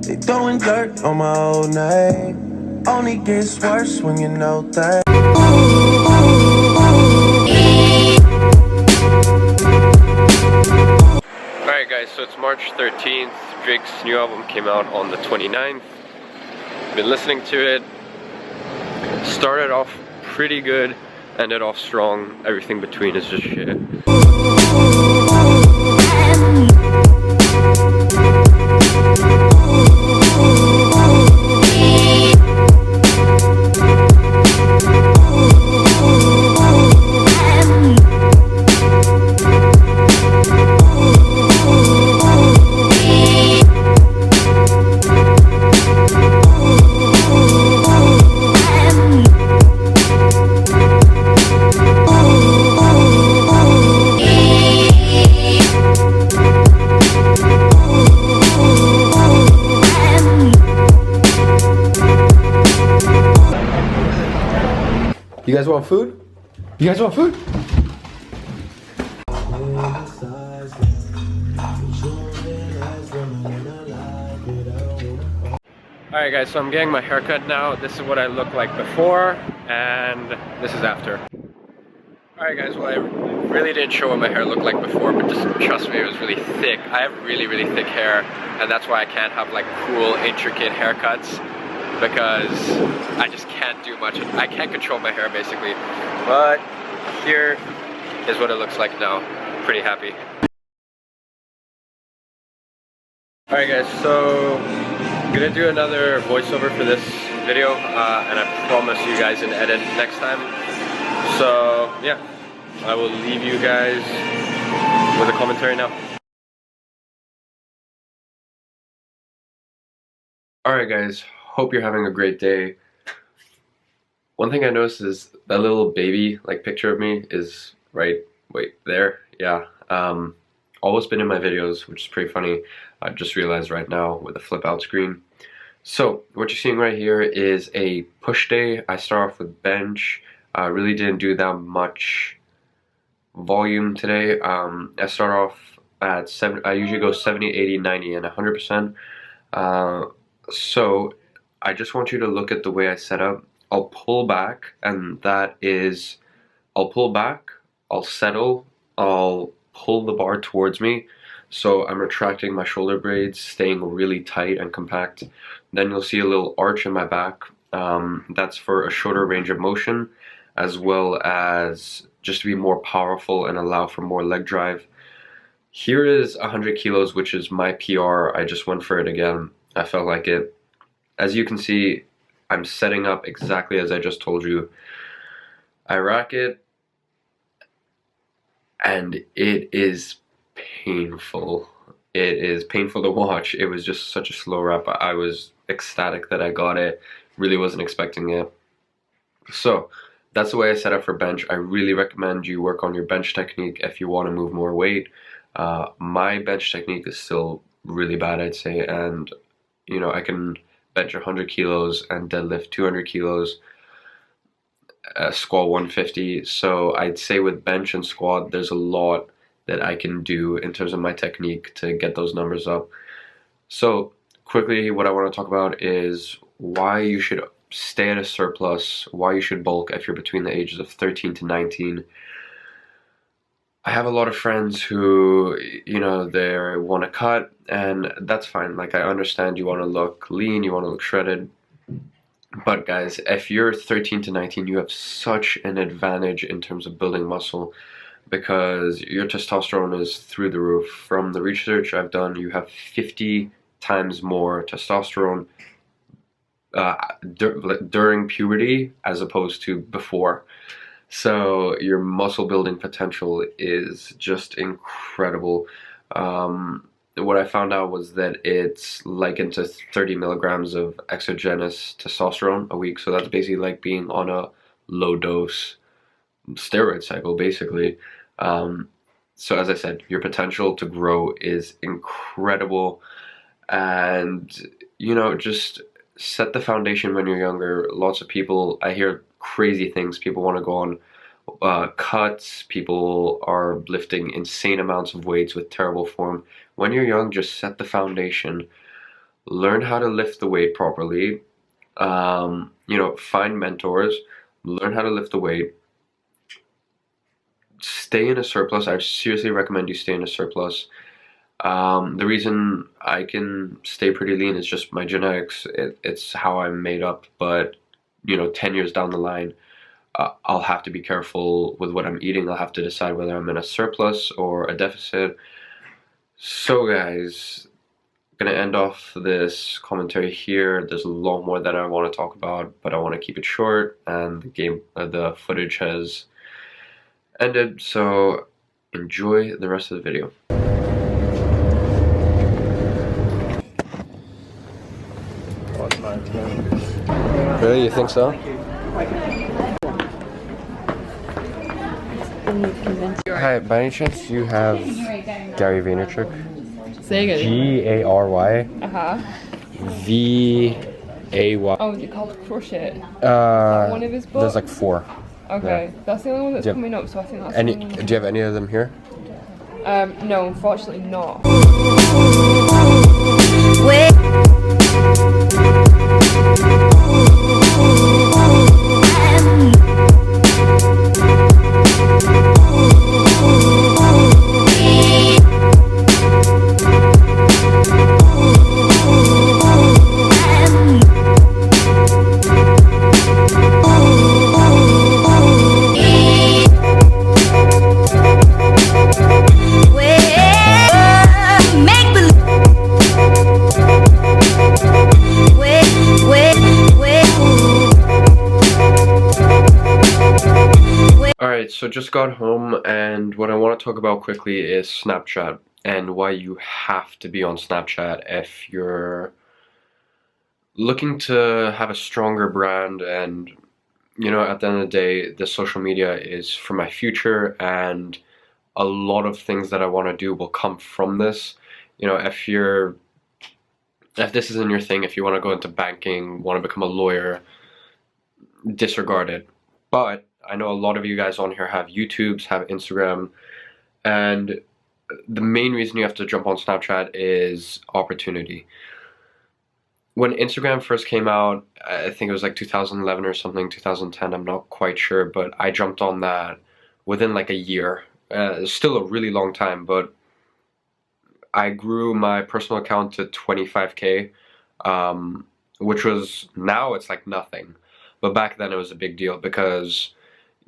They throwing dirt on my old name. Only gets worse when you know that. Alright guys, so it's March 13th. Drake's new album came out on the 29th. Been listening to it. Started off pretty good, ended off strong. Everything between is just shit. You guys want food? You guys want food? Alright guys, so I'm getting my haircut now. This is what I look like before, and this is after. Alright guys, well I really didn't show what my hair looked like before, but just trust me, it was really thick. I have really thick hair, and that's why I can't have like cool, intricate haircuts, because I just can't do much. I can't control my hair basically. But here is what it looks like now. Pretty happy. Alright guys, so I'm gonna do another voiceover for this video, and I promise you guys an edit next time. So yeah, I will leave you guys with a commentary now. Alright guys, hope you're having a great day. One thing I noticed is that little baby like picture of me is right there. Yeah, always been in my videos, which is pretty funny. I just realized right now with the flip out screen. So what you're seeing right here is a push day. I start off with bench. I really didn't do that much volume today. I start off at 7. I usually go 70, 80, 90, and 100%. So I just want you to look at the way I set up. I'll pull back, and that is, I'll pull back, I'll settle, I'll pull the bar towards me. So I'm retracting my shoulder blades, staying really tight and compact. Then you'll see a little arch in my back. That's for a shorter range of motion, as well as just to be more powerful and allow for more leg drive. Here is 100 kilos, which is my PR. I just went for it again. I felt like it. As you can see, I'm setting up exactly as I just told you. I rack it, and it is painful. It is painful to watch. It was just such a slow wrap. I was ecstatic that I got it. Really wasn't expecting it. So that's the way I set up for bench. I really recommend you work on your bench technique if you want to move more weight. My bench technique is still really bad, I'd say, and you know, I can bench 100 kilos and deadlift 200 kilos, squat 150. So I'd say with bench and squat, there's a lot that I can do in terms of my technique to get those numbers up. So quickly, what I want to talk about is why you should stay at a surplus, why you should bulk if you're between the ages of 13 to 19. I have a lot of friends who, you know, they want to cut, and that's fine. Like, I understand you want to look lean, you want to look shredded. But guys, if you're 13 to 19, you have such an advantage in terms of building muscle, because your testosterone is through the roof. From the research I've done, you have 50 times more testosterone during puberty as opposed to before. So your muscle building potential is just incredible. What I found out was that it's likened to 30 milligrams of exogenous testosterone a week. So that's basically like being on a low dose steroid cycle, basically. So as I said, your potential to grow is incredible, and you know, just set the foundation when you're younger. Lots of people, I hear crazy things. People want to go on cuts. People are lifting insane amounts of weights with terrible form. When you're young, just set the foundation. learn how to lift the weight properly, find mentors, learn how to lift the weight, stay in a surplus. I seriously recommend you stay in a surplus. The reason I can stay pretty lean is just my genetics. It's how I'm made up, but 10 years down the line, I'll have to be careful with what I'm eating. I'll have to decide whether I'm in a surplus or a deficit. So guys, gonna end off this commentary here. There's a lot more that I want to talk about, but I want to keep it short, and the footage has ended, so enjoy the rest of the video. Really, you think so? Hi, by any chance you have Gary Vaynerchuk? Say again. Gary Vay. Oh, is it called Crush It? One of his books? There's like 4. Okay, Yeah. that's the only one that's coming up, so I think that's Any? the only Do you have any of them here? one. No, unfortunately not. Alright, so just got home, and what I want to talk about quickly is Snapchat and why you have to be on Snapchat if you're looking to have a stronger brand. And at the end of the day, the social media is for my future, and a lot of things that I want to do will come from this. If this isn't your thing, if you want to go into banking, want to become a lawyer, disregard it. But I know a lot of you guys on here have YouTubes, have Instagram, and the main reason you have to jump on Snapchat is opportunity. When Instagram first came out, I think it was like 2011 or something, 2010, I'm not quite sure, but I jumped on that within like a year. Still a really long time, but I grew my personal account to 25K, which was, now it's like nothing. But back then it was a big deal because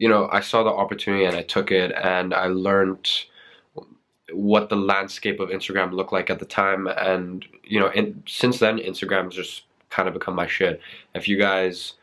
I saw the opportunity and I took it, and I learned what the landscape of Instagram looked like at the time. And since then, Instagram's just kind of become my shit. If you guys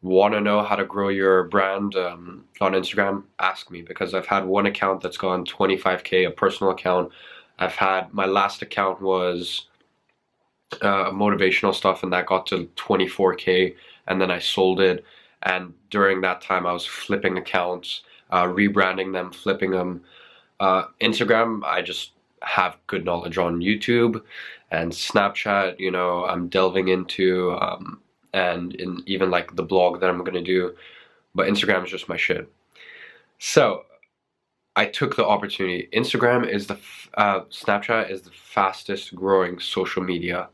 want to know how to grow your brand on Instagram, ask me, because I've had one account that's gone 25K, a personal account. I've had, my last account was motivational stuff, and that got to 24K, and then I sold it. And during that time I was flipping accounts, rebranding them, flipping them. Instagram, I just have good knowledge on. YouTube and Snapchat, I'm delving into, and in even like the blog that I'm gonna do, but Instagram is just my shit. So I took the opportunity. Snapchat is the fastest growing social media.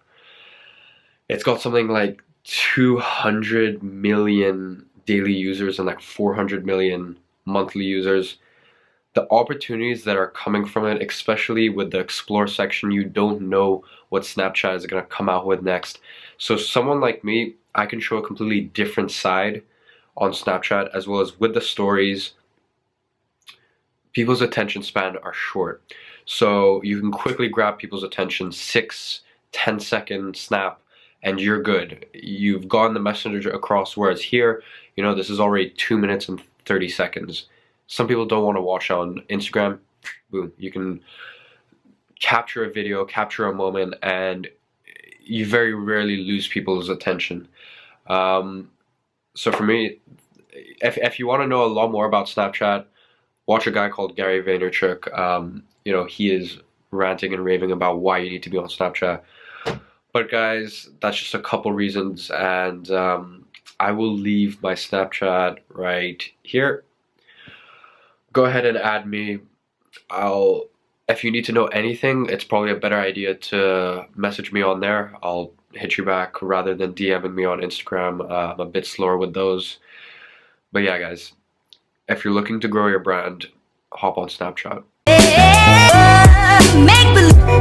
It's got something like 200 million daily users and like 400 million monthly users. The opportunities that are coming from it, especially with the explore section, you don't know what Snapchat is going to come out with next. So someone like me, I can show a completely different side on Snapchat, as well as with the stories. People's attention span are short, so you can quickly grab people's attention, 6-10 second snap, and you're good. You've gotten the message across, whereas here, this is already 2 minutes and 30 seconds. Some people don't want to watch on Instagram. Boom, you can capture a video, capture a moment, and you very rarely lose people's attention. So for me, if you want to know a lot more about Snapchat, watch a guy called Gary Vaynerchuk. He is ranting and raving about why you need to be on Snapchat. But guys, that's just a couple reasons, and I will leave my Snapchat right here. Go ahead and add me. I'll If you need to know anything, it's probably a better idea to message me on there. I'll hit you back rather than DMing me on Instagram. I'm a bit slower with those. But yeah, guys, if you're looking to grow your brand, hop on Snapchat. Make believe.